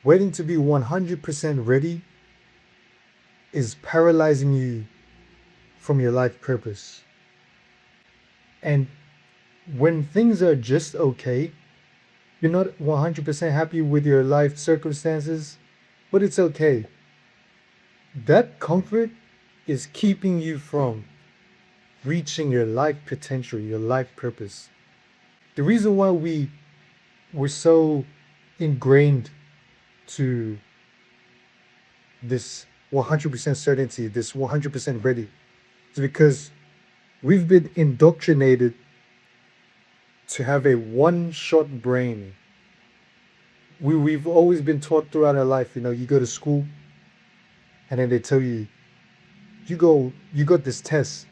Waiting to be 100% ready is paralyzing you from your life purpose. And when things are just okay, you're not 100% happy with your life circumstances, but it's okay. That comfort is keeping you from reaching your life potential, your life purpose. The reason why we were so ingrained to this 100% certainty, this 100% ready, is because we've been indoctrinated to have a one shot brain. We've always been taught throughout our life, you go to school and then they tell you, you got this test,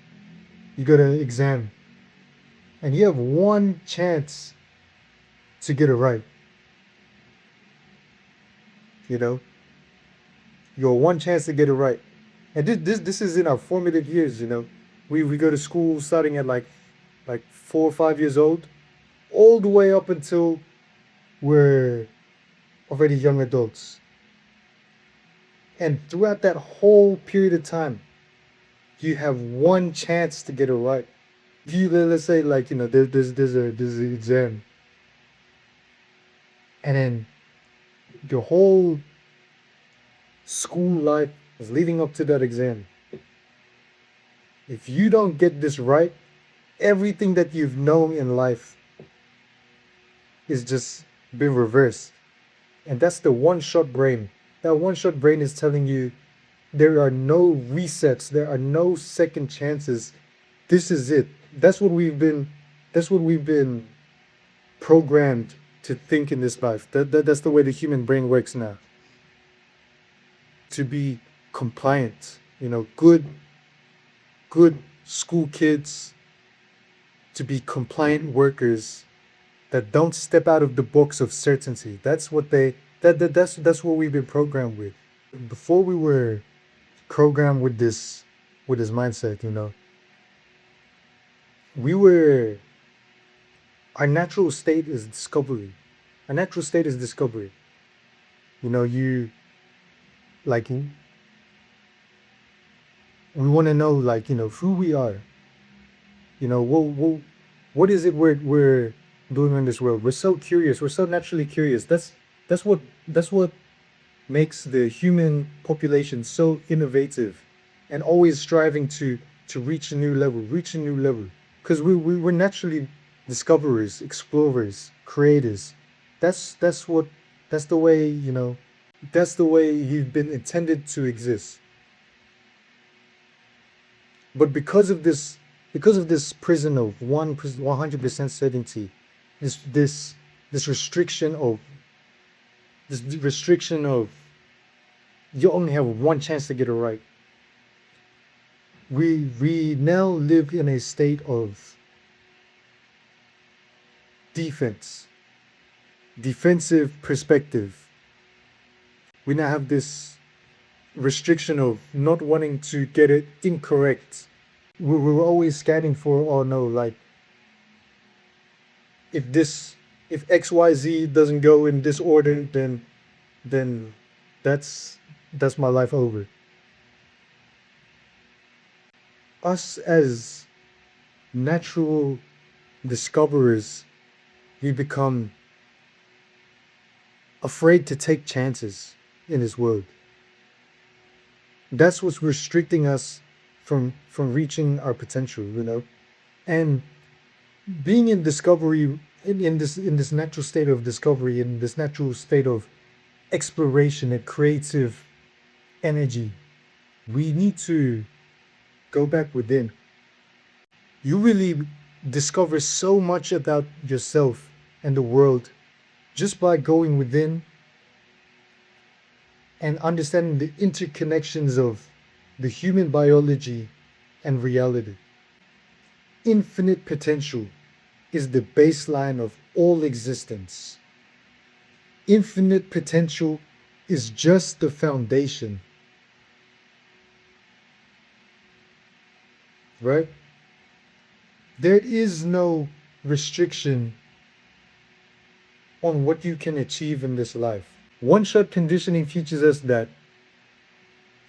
you got an exam, and you have one chance to get it right. You know, your one chance to get it right. And this is in our formative years. We go to school starting at like 4 or 5 years old, all the way up until we're already young adults. And throughout that whole period of time, you have one chance to get it right. Let's say there's an exam, and then your whole school life is leading up to that exam. If you don't get this right, everything that you've known in life is just been reversed. And that's the one shot brain. That one shot brain is telling you there are no resets, there are no second chances. This is it. That's what we've been programmed to think in this life. That's the way the human brain works now. To be compliant, good school kids, to be compliant workers that don't step out of the box of certainty. That's what we've been programmed with. Before we were programmed with this mindset, we were our natural state is discovery. Our natural state is discovery. You like we want to know who we are. What is it we're doing in this world? We're so curious. We're so naturally curious. That's what makes the human population so innovative and always striving to reach a new level, because we're naturally discoverers, explorers, creators. That's the way that's the way you've been intended to exist. But because of this prison of 100% certainty, this this this restriction of you only have one chance to get it right. We now live in a state of defense, defensive perspective. We now have this restriction of not wanting to get it incorrect. We're always scanning for, oh no, like if XYZ doesn't go in this order, then that's my life over. Us as natural discoverers, we become afraid to take chances in this world. That's what's restricting us from reaching our potential. And being in discovery, in this natural state of discovery, in this natural state of exploration and creative energy, we need to go back within. You really discover so much about yourself and the world just by going within and understanding the interconnections of the human biology and reality. Infinite potential is the baseline of all existence. Infinite potential is just the foundation, right? There is no restriction on what you can achieve in this life. One shot conditioning teaches us that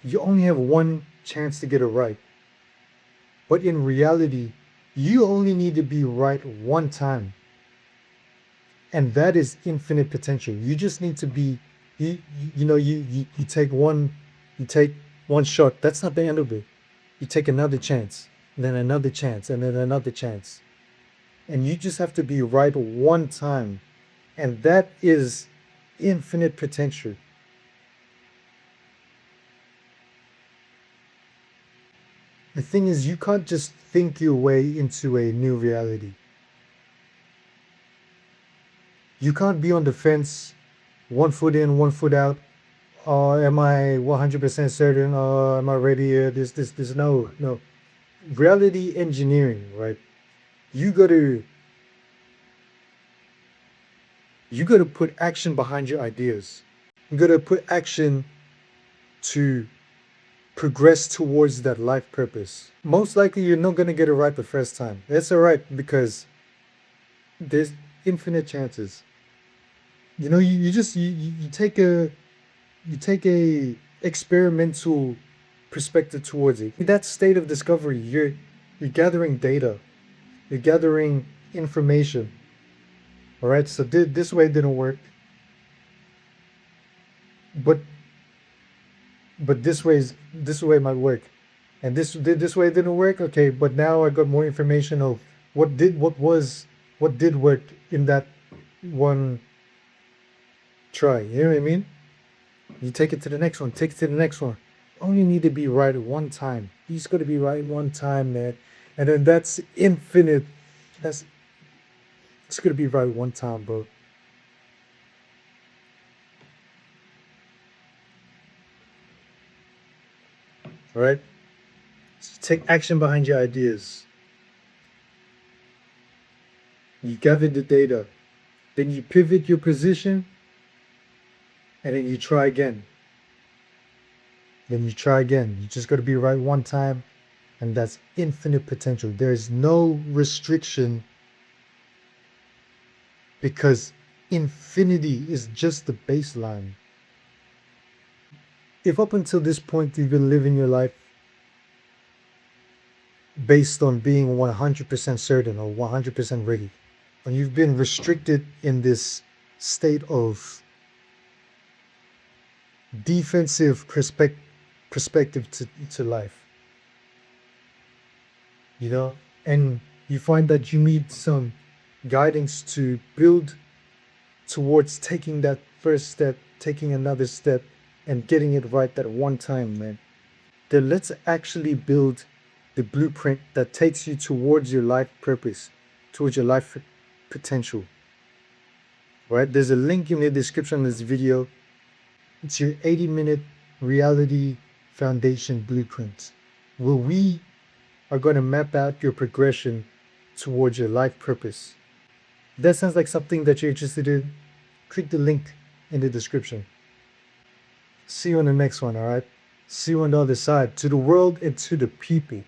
you only have one chance to get it right. But in reality, you only need to be right one time. And that is infinite potential. You just need to be, you take one shot. That's not the end of it. You take another chance, then another chance, and then another chance. And you just have to be right one time. And that is infinite potential. The thing is, you can't just think your way into a new reality. You can't be on the fence, one foot in, one foot out. Am I 100% certain? Am I ready? This. No, no. Reality engineering, right? You gotta, you gotta put action behind your ideas. You gotta put action to progress towards that life purpose. Most likely, you're not gonna get it right the first time. That's all right because there's infinite chances. You just you take a experimental perspective towards it. In that state of discovery, you're gathering data, you're gathering information. All right, so this way didn't work, but this way might work, and this way didn't work. Okay, but now I got more information of what did work in that one try. You know what I mean? You take it to the next one, take it to the next one. Only need to be right one time. You just got to be right one time, man. And then that's infinite. That's it's gonna be right one time, bro. All right. So take action behind your ideas. You gather the data, then you pivot your position, and then you try again. Then you try again. You just got to be right one time, and that's infinite potential. There is no restriction because infinity is just the baseline. If up until this point you've been living your life based on being 100% certain or 100% ready, and you've been restricted in this state of defensive perspective to life, you know, and you find that you need some guidance to build towards taking that first step, taking another step, and getting it right that one time, man. Then let's actually build the blueprint that takes you towards your life purpose, towards your life potential. Right? There's a link in the description of this video. It's your 80-minute reality foundation blueprint, where we are going to map out your progression towards your life purpose. If that sounds like something that you're interested in, click the link in the description. See you on the next one, all right? See you on the other side. To the world and to the people.